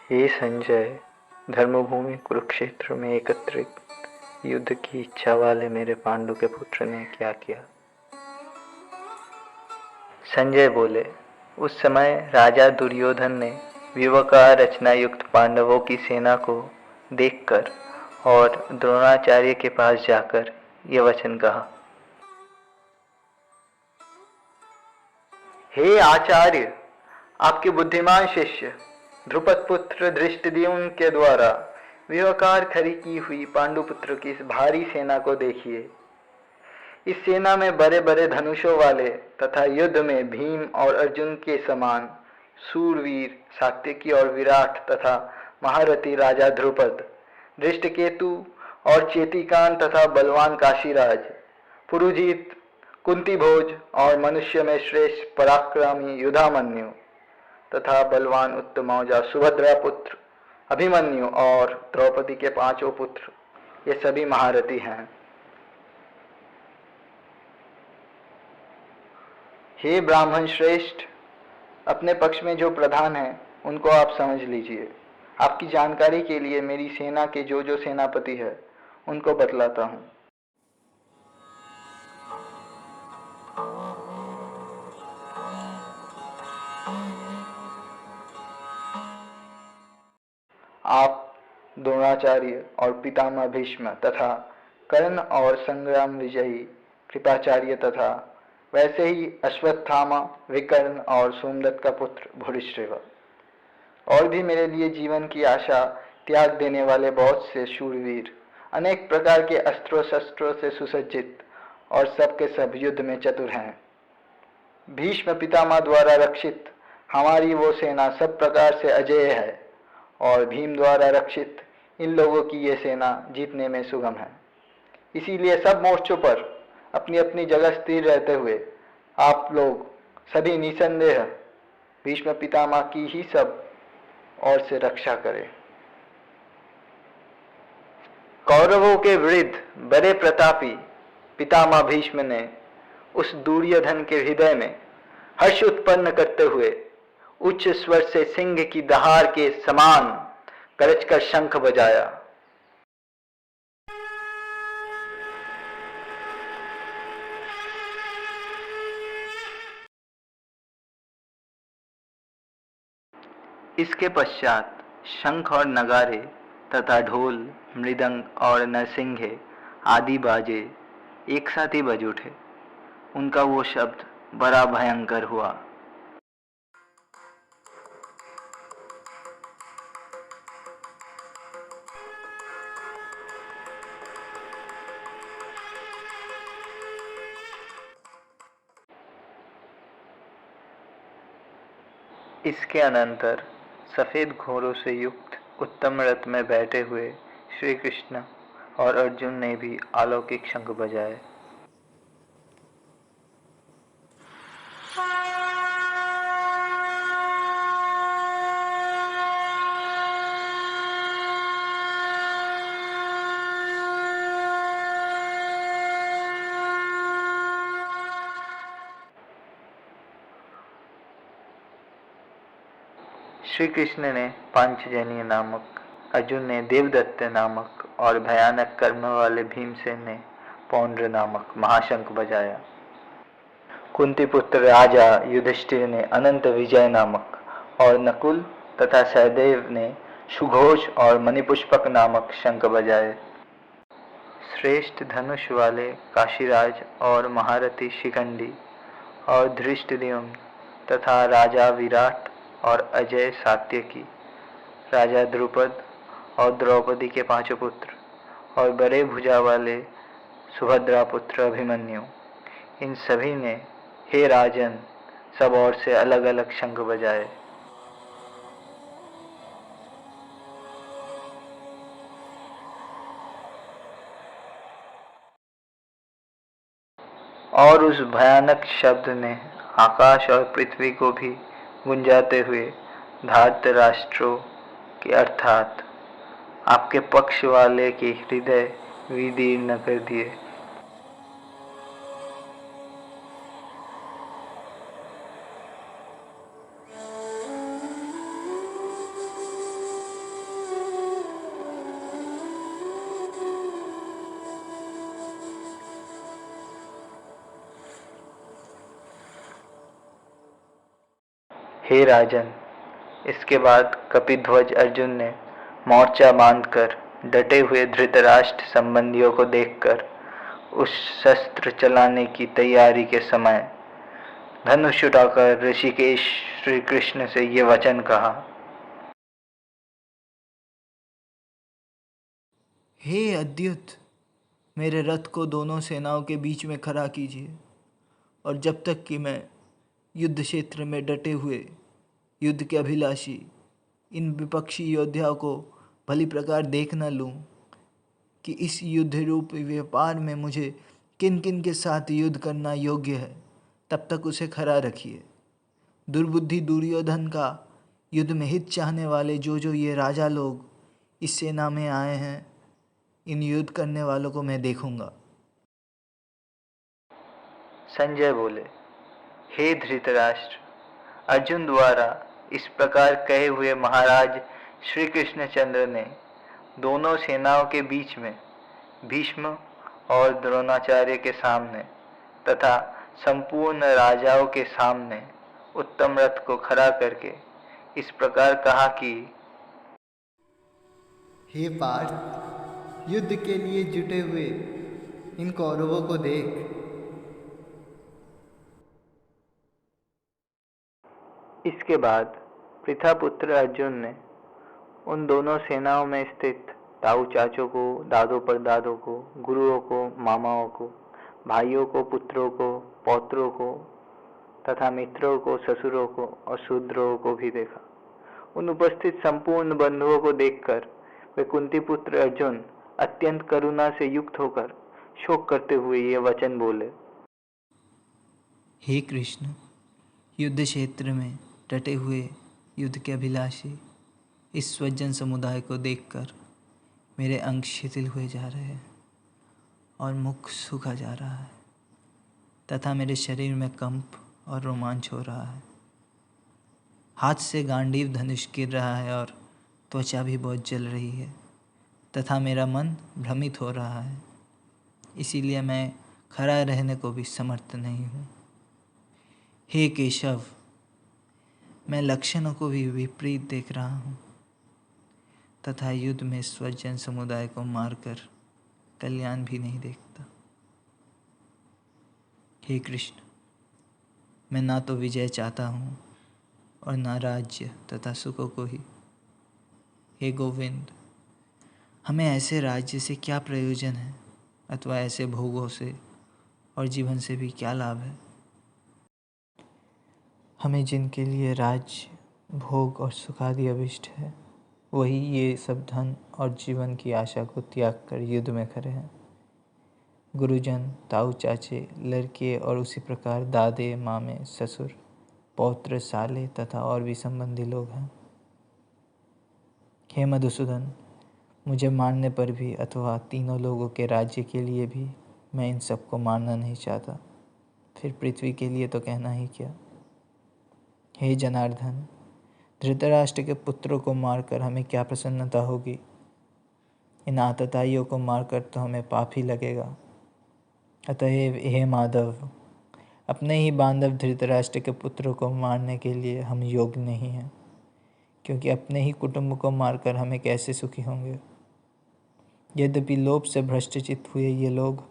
हे संजय, धर्मभूमि कुरुक्षेत्र में एकत्रित युद्ध की इच्छा वाले मेरे पांडु के पुत्र ने क्या किया? संजय बोले, उस समय राजा दुर्योधन ने विवकार रचना युक्त पांडवों की सेना को देखकर और द्रोणाचार्य के पास जाकर यह वचन कहा। हे आचार्य, आपके बुद्धिमान शिष्य ध्रुपद पुत्र धृष्टद्युम्न के द्वारा विवकार खड़ी की हुई पांडुपुत्र की इस भारी सेना को देखिए। इस सेना में बड़े बड़े धनुषों वाले तथा युद्ध में भीम और अर्जुन के समान सूरवीर सात्यकी और विराट तथा महारथी राजा ध्रुपद, धृष्टकेतु और चेतिकान तथा बलवान काशीराज, पुरुजीत, कुंती भोज और मनुष्य में श्रेष्ठ पराक्रमी युधामन्यु तथा बलवान उत्तमौजा सुभद्रा पुत्र अभिमन्यु और द्रौपदी के पांचों पुत्र, ये सभी महारथी हैं। हे ब्राह्मण श्रेष्ठ, अपने पक्ष में जो प्रधान हैं उनको आप समझ लीजिए। आपकी जानकारी के लिए मेरी सेना के जो जो सेनापति है उनको बतलाता हूँ। आप द्रोणाचार्य और पितामह भीष्म तथा कर्ण और संग्राम विजयी कृपाचार्य तथा वैसे ही अश्वत्थामा, विकर्ण और सोमदत्त का पुत्र भूरिश्रवा और भी मेरे लिए जीवन की आशा त्याग देने वाले बहुत से शूरवीर, अनेक प्रकार के अस्त्रों शस्त्रों से सुसज्जित और सबके सब युद्ध में चतुर हैं। भीष्म पितामह द्वारा रक्षित हमारी वो सेना सब प्रकार से अजेय है और भीम द्वारा रक्षित इन लोगों की ये सेना जीतने में सुगम है। इसीलिए सब मोर्चों पर अपनी अपनी जगह स्थिर रहते हुए आप लोग सभी निसंदेह भीष्म पितामह की ही सब ओर से रक्षा करें। कौरवों के वृद्ध बड़े प्रतापी पितामह भीष्म ने उस दुर्योधन के हृदय में हर्ष उत्पन्न करते हुए उच्च स्वर से सिंह की दहाड़ के समान गरजकर शंख बजाया। इसके पश्चात शंख और नगारे तथा ढोल, मृदंग और नरसिंघे आदि बाजे एक साथ ही बज उठे। उनका वो शब्द बड़ा भयंकर हुआ। इसके अनंतर सफेद घोड़ों से युक्त उत्तम रथ में बैठे हुए श्री कृष्ण और अर्जुन ने भी अलौकिक शंख बजाए। श्री कृष्ण ने पांचजन्य नामक, अर्जुन ने देवदत्त नामक और भयानक कर्म वाले भीमसेन ने पौंड्र नामक महाशंख बजाया। कुंती पुत्र राजा युधिष्ठिर ने अनंत विजय नामक और नकुल तथा सहदेव ने सुघोष और मणिपुष्पक नामक शंख बजाए। श्रेष्ठ धनुष वाले काशीराज और महारथी शिखंडी और धृष्टद्युम्न तथा राजा विराट और अजय सात्यकी, राजा द्रुपद और द्रौपदी के पांचों पुत्र और बड़े भुजा वाले सुभद्रा पुत्र अभिमन्यु, इन सभी ने हे राजन सब ओर से अलग अलग शंख बजाए। और उस भयानक शब्द ने आकाश और पृथ्वी को भी गुंजाते हुए धार्तराष्ट्रों के अर्थात आपके पक्ष वाले के हृदय विदीर्ण कर दिए। हे राजन, इसके बाद कपिध्वज अर्जुन ने मोर्चा बांधकर डटे हुए धृतराष्ट्र संबंधियों को देखकर उस शस्त्र चलाने की तैयारी के समय धनुष उठाकर ऋषिकेश श्री कृष्ण से ये वचन कहा। हे अद्युत, मेरे रथ को दोनों सेनाओं के बीच में खड़ा कीजिए, और जब तक कि मैं युद्ध क्षेत्र में डटे हुए युद्ध के अभिलाषी इन विपक्षी योद्धाओं को भली प्रकार देख न लूँ कि इस युद्ध रूप व्यापार में मुझे किन किन के साथ युद्ध करना योग्य है, तब तक उसे खड़ा रखिए। दुर्बुद्धि दुर्योधन का युद्ध में हित चाहने वाले जो ये राजा लोग इस सेना में आए हैं, इन युद्ध करने वालों को मैं देखूंगा। संजय बोले, हे धृतराष्ट्र, अर्जुन द्वारा इस प्रकार कहे हुए महाराज श्री कृष्णचंद्र ने दोनों सेनाओं के बीच में भीष्म और द्रोणाचार्य के सामने तथा संपूर्ण राजाओं के सामने उत्तम रथ को खड़ा करके इस प्रकार कहा कि हे पार्थ, युद्ध के लिए जुटे हुए इन कौरवों को देख। इसके बाद पृथापुत्र अर्जुन ने उन दोनों सेनाओं में स्थित ताऊ चाचों को, दादों परदादों को, गुरुओं को, मामाओं को, भाइयों को, पुत्रों को, पौत्रों को तथा मित्रों को, ससुरों को और शूद्रों को भी देखा। उन उपस्थित संपूर्ण बंधुओं को देखकर वे कुंती पुत्र अर्जुन अत्यंत करुणा से युक्त होकर शोक करते हुए ये वचन बोले। हे कृष्ण, युद्ध क्षेत्र में डटे हुए युद्ध के अभिलाषी इस स्वजन समुदाय को देखकर मेरे अंग शिथिल हुए जा रहे हैं और मुख सूखा जा रहा है तथा मेरे शरीर में कंप और रोमांच हो रहा है। हाथ से गांडीव धनुष गिर रहा है और त्वचा भी बहुत जल रही है तथा मेरा मन भ्रमित हो रहा है, इसीलिए मैं खड़ा रहने को भी समर्थ नहीं हूँ। हे केशव, मैं लक्षणों को भी विपरीत देख रहा हूँ तथा युद्ध में स्वजन समुदाय को मारकर कल्याण भी नहीं देखता। हे कृष्ण, मैं ना तो विजय चाहता हूँ और ना राज्य तथा सुखों को ही। हे गोविंद, हमें ऐसे राज्य से क्या प्रयोजन है अथवा ऐसे भोगों से और जीवन से भी क्या लाभ है। हमें जिनके लिए राज्य, भोग और सुख आदि अभिष्ट है, वही ये सब धन और जीवन की आशा को त्याग कर युद्ध में खड़े हैं। गुरुजन, ताऊ चाचे, लड़के और उसी प्रकार दादे, मामे, ससुर, पौत्र, साले तथा और भी संबंधी लोग हैं। हे मधुसूदन, मुझे मारने पर भी अथवा तीनों लोगों के राज्य के लिए भी मैं इन सबको मारना नहीं चाहता, फिर पृथ्वी के लिए तो कहना ही क्या। हे जनार्दन, धृतराष्ट्र के पुत्रों को मारकर हमें क्या प्रसन्नता होगी। इन आतताइयों को मारकर तो हमें पाप ही लगेगा। अतः हे माधव, अपने ही बांधव धृतराष्ट्र के पुत्रों को मारने के लिए हम योग्य नहीं हैं, क्योंकि अपने ही कुटुंब को मारकर हमें कैसे सुखी होंगे। यद्यपि लोभ से भ्रष्टचित्त हुए ये लोग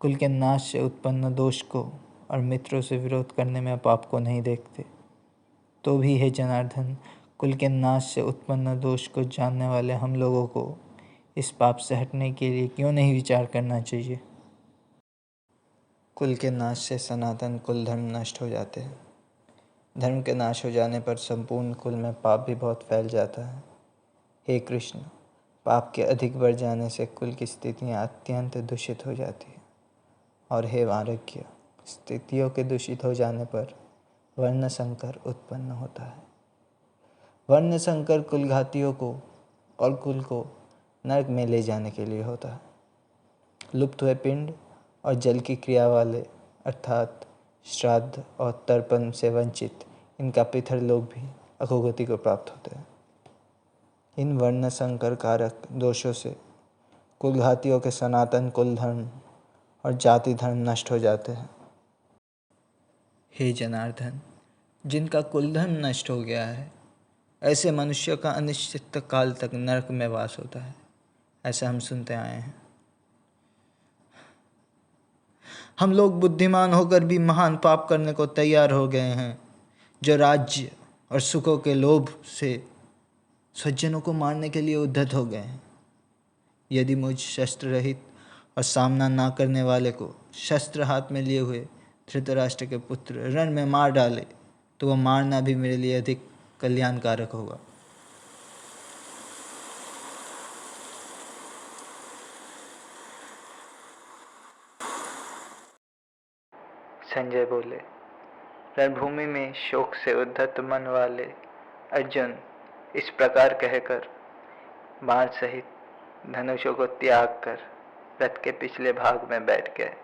कुल के नाश से उत्पन्न दोष को और मित्रों से विरोध करने में पाप को नहीं देखते, तो भी हे जनार्दन, कुल के नाश से उत्पन्न दोष को जानने वाले हम लोगों को इस पाप से हटने के लिए क्यों नहीं विचार करना चाहिए। कुल के नाश से सनातन कुल धर्म नष्ट हो जाते हैं। धर्म के नाश हो जाने पर संपूर्ण कुल में पाप भी बहुत फैल जाता है। हे कृष्ण, पाप के अधिक बढ़ जाने से कुल की स्थितियाँ अत्यंत दूषित हो जाती हैं। और हे आरोग्य, स्थितियों के दूषित हो जाने पर वर्ण संकर उत्पन्न होता है। वर्ण संकर कुलघातियों को और कुल को नरक में ले जाने के लिए होता है। लुप्त हुए पिंड और जल की क्रिया वाले अर्थात श्राद्ध और तर्पण से वंचित इनका पितर लोग भी अधोगति को प्राप्त होते हैं। इन वर्ण संकर कारक दोषों से कुलघातियों के सनातन कुल धर्म और जाति धर्म नष्ट हो जाते हैं। हे जनार्दन, जिनका कुल धर्म नष्ट हो गया है, ऐसे मनुष्यों का अनिश्चित काल तक नरक में वास होता है, ऐसा हम सुनते आए हैं। हम लोग बुद्धिमान होकर भी महान पाप करने को तैयार हो गए हैं, जो राज्य और सुखों के लोभ से सज्जनों को मारने के लिए उद्धत हो गए हैं। यदि मुझ शस्त्र रहित और सामना ना करने वाले को शस्त्र हाथ में लिए हुए धृतराष्ट्र के पुत्र रण में मार डाले, तो वह मारना भी मेरे लिए अधिक कल्याणकारक होगा। संजय बोले। रणभूमि में शोक से उद्धत मन वाले अर्जुन इस प्रकार कहकर बाण सहित धनुषों को त्याग कर रथ के पिछले भाग में बैठ गए।